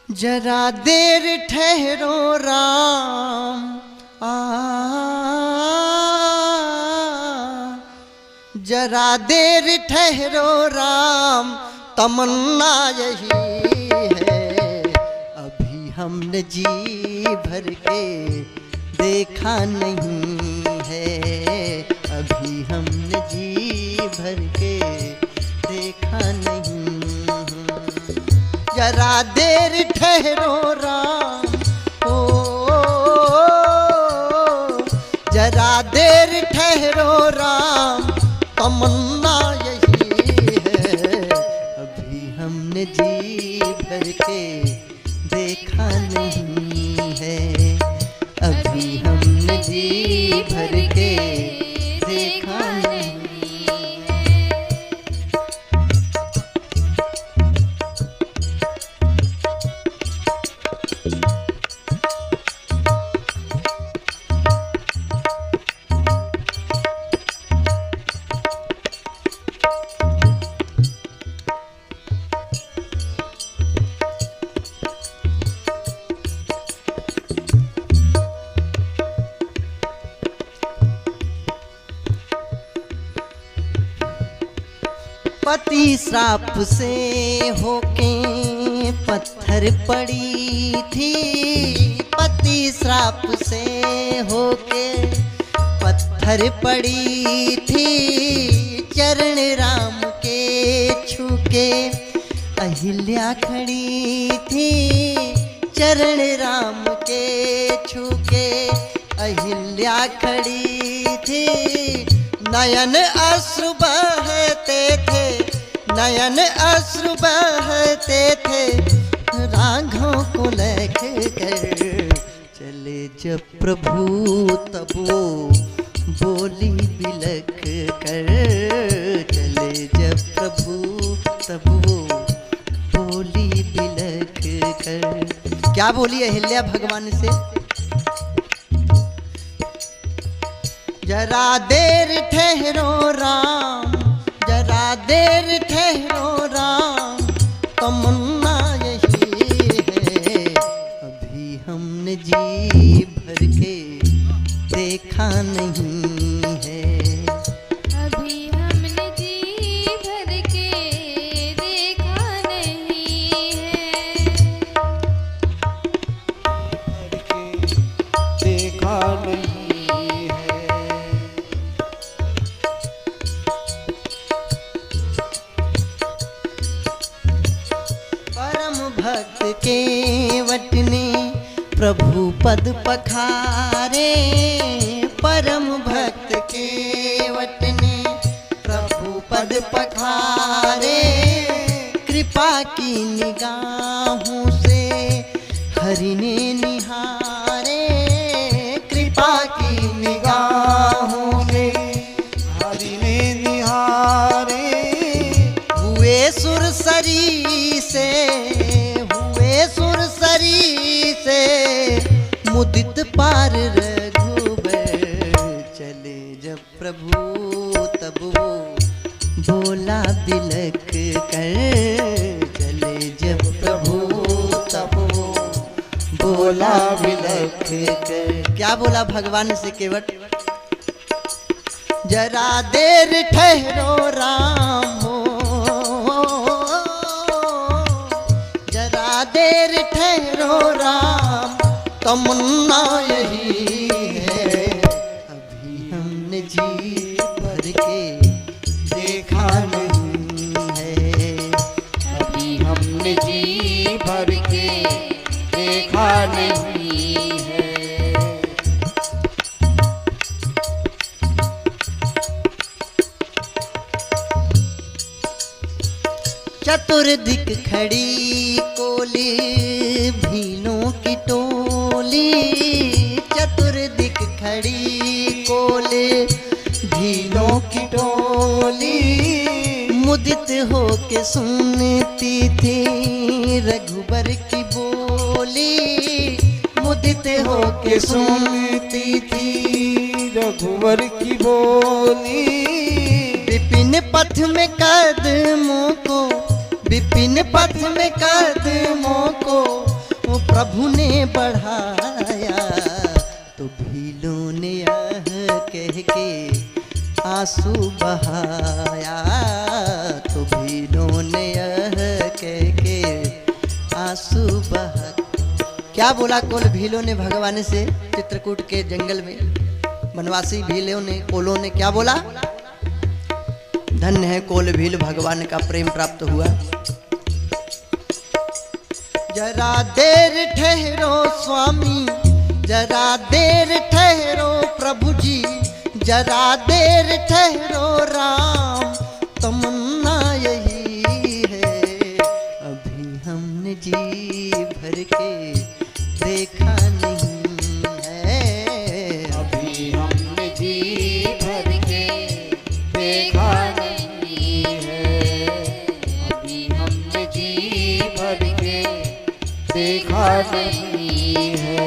जरा देर ठहरो राम जरा देर ठहरो राम, तमन्ना यही है अभी हमने जी भर के देखा नहीं है, अभी हमने जी भर के देखा नहीं। जरा देर ठहरो राम, ओ जरा देर ठहरो राम, तमन्ना यही है अभी हमने जी भर के देखा नहीं है, अभी हमने जी भर के देखा नहीं। पति श्राप से होके पत्थर पड़ी थी, पति श्राप से होके पत्थर पड़ी थी, चरण राम के छूके अहिल्या खड़ी थी, चरण राम के छूके अहिल्या खड़ी थी। नयन अश्रु बहते थे, नयन अश्रु बहते थे, राघव को लेख कर चले जब प्रभु तब वो बोली बिलख कर, चले जब प्रभु तब वो बोली बिलख कर। क्या बोली अहिल्या भगवान से? जरा देर ठहरो राम, जरा देर ठहरो राम, तमन्ना यही है अभी हमने जी भर के देखा नहीं है, अभी हमने जी भर के देखा नहीं है, देखा नहीं। भक्त के वट ने प्रभु पद पखारे, परम भक्त के वट ने प्रभु पद पखारे, कृपा की निगाहों से हरि ने निहारे, कृपा की निगाहों से हरि ने निहारे, हुए सुरसरी से, हुए सुरसरी से मुदित पार रघुबर, चले जब प्रभु तब वो बोला बिलख कर, चले जब प्रभु तब वो बोला बिलख कर। क्या बोला भगवान से केवट? जरा देर ठहरो राम हो, जरा देर ठहरो राम, तमन्ना यही है अभी हमने जी भर के देखा नहीं है, अभी हमने जी भर के देखा नहीं है। चतुर्दिक खड़ी कोली भीलों की टोली, चतुर्दिक खड़ी कोली भीलों की टोली, मुदित हो के सुनती थी रघुबर की बोली, मुदित हो के सुनती थी रघुवर की बोली, विपिन पथ में कदमों को, विपिन पथ में कदमों को प्रभु ने बढ़ाया, तो भीलों ने यह कह के आंसू बहाया, तो भीलों ने यह कह के आंसू बहा। क्या बोला कोल भीलों ने भगवान से? चित्रकूट के जंगल में वनवासी भीलों ने, कोलों ने क्या बोला? धन्य है कोल भील, भगवान का प्रेम प्राप्त हुआ। जरा देर ठहरो स्वामी, जरा देर ठहरो प्रभु जी, जरा देर ठहरो राम, तमन्ना यही है अभी हमने जी भर के देखा नहीं है, अभी हमने जी भर के देखा नहीं है, अभी हमने जी भर के देखा नहीं है।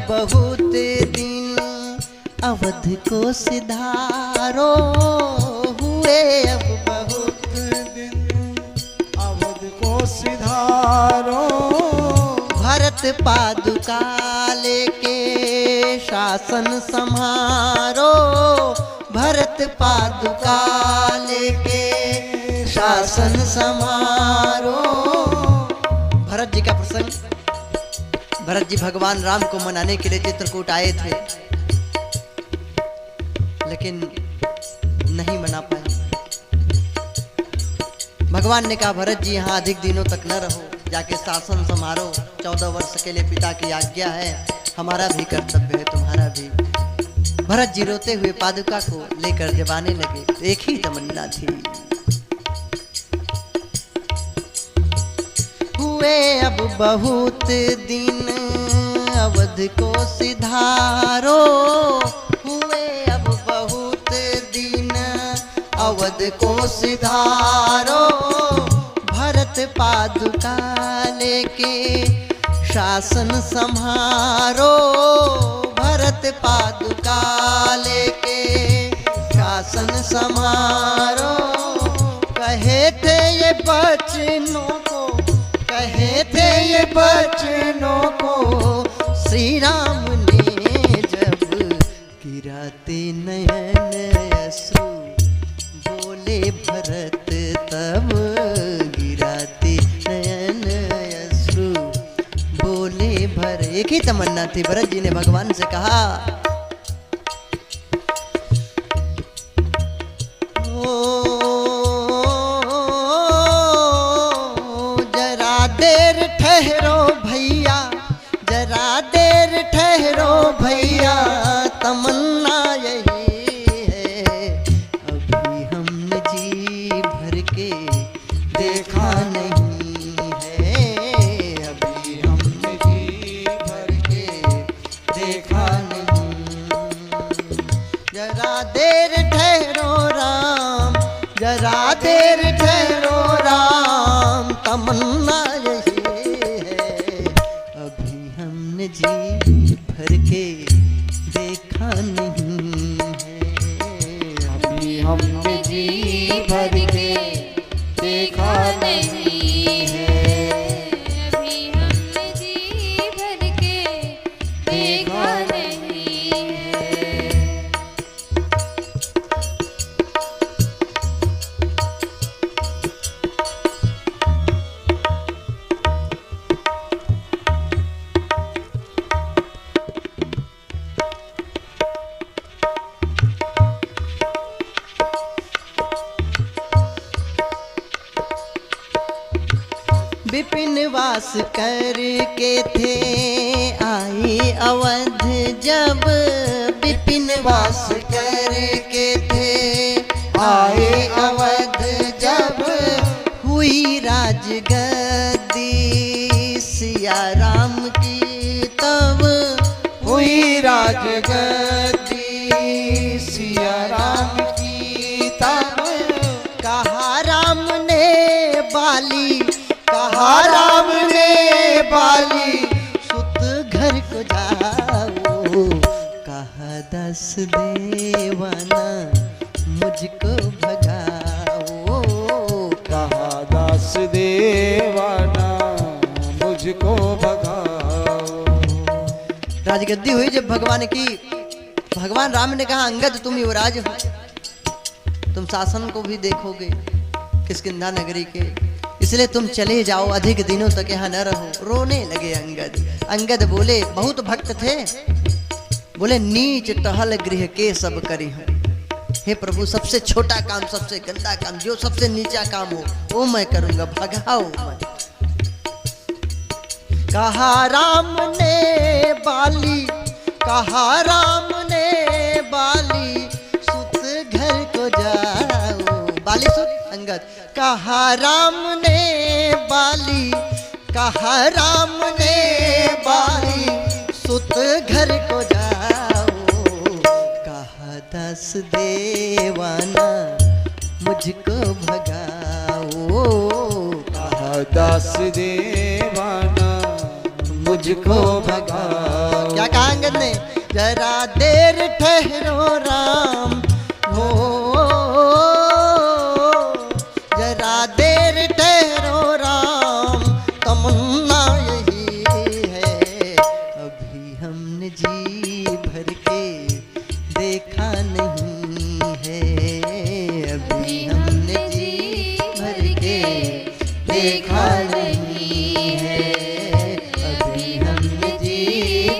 बहुत दिन अवध को सिधारो, हुए अब बहुत दिन अवध को सिधारो, भरत पादुका लेके शासन संहारो, भरत पादुका लेके शासन संहारो। भरत जी का प्रसंग, भरत जी भगवान राम को मनाने के लिए चित्रकूट आए थे, लेकिन नहीं मना पाए। भगवान ने कहा भरत जी यहाँ अधिक दिनों तक न रहो, जाके शासन संभालो, 14 वर्ष के लिए पिता की आज्ञा है, हमारा भी कर्तव्य है, तुम्हारा भी। भरत जी रोते हुए पादुका को लेकर जब आने लगे तो एक ही तमन्ना थी, हुए अब बहुत दिन अवध को सिधारो, हुए अब बहुत दिन अवध को सिधारो, भरत पादुका लेके शासन संहारो, भरत पादुका लेके शासन संहारो। कहे थे ये बचनों को, कहे थे ये बचनों को श्री राम ने जब गिराते नयन अश्रु, बोले भरत तब गिराते नयन अश्रु, बोले भरत। एक ही तमन्ना थी, भरत जी ने भगवान से कहा ठहरो भैया, जरा देर ठहरो भैया, तमन्ना यही है अभी हमने जी भर के देखा नहीं है, अभी हमने जी भर के देखा नहीं। जरा देर ठहरो राम, जरा देर ठहरो राम, तमन्ना जी भर के देखा नहीं है, अभी हमने जी भर के देखा नहीं है, अभी हमने जी भर के देखा नहीं है। विपिन वास करके थे आए अवध जब, विपिन वास करके थे आए अवध जब, हुई राजगद्दी सिया राम राजगद्दी सिया राम की तब कहा राम ने बाली, कहा राम ने बाली सुत घर को जाओ, कहा दस देवाना मुझको भगाओ, कहा दास देवाना मुझको भगाओ। राजगद्दी हुई जब भगवान की, भगवान राम ने कहा अंगद तुम युवराज हो, तुम शासन को भी देखोगे किष्किंधा नगरी के, इसलिए तुम चले जाओ, अधिक दिनों तक यहाँ न रहो। रोने लगे अंगद। अंगद बोले, बहुत भक्त थे, बोले नीच टहल गृह के सब करी हूँ। हे प्रभु सबसे छोटा काम, सबसे गंदा काम, जो सबसे नीचा काम हो वो मैं करूंगा, भगाओ मत। कहा राम ने बाली, कहा राम ने बाली सुत घर को जाओ, बाली सुत अंगद। कहा राम ने बाली, कहा राम ने बाली सुत घर को जाओ, कहा दस देवाना मुझको भगाओ, कहा दास देवाना मुझको भगाओ। क्या कहा अंगद ने? जरा देर ठहरो राम हो, जरा देर ठहरो राम, तमन्ना यही है, अभी हमने जी भर के देखा नहीं है, अभी हमने जी भर के देखा नहीं है, अभी हमने जी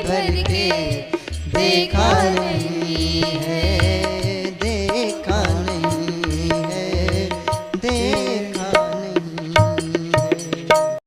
भर के देखा नहीं है।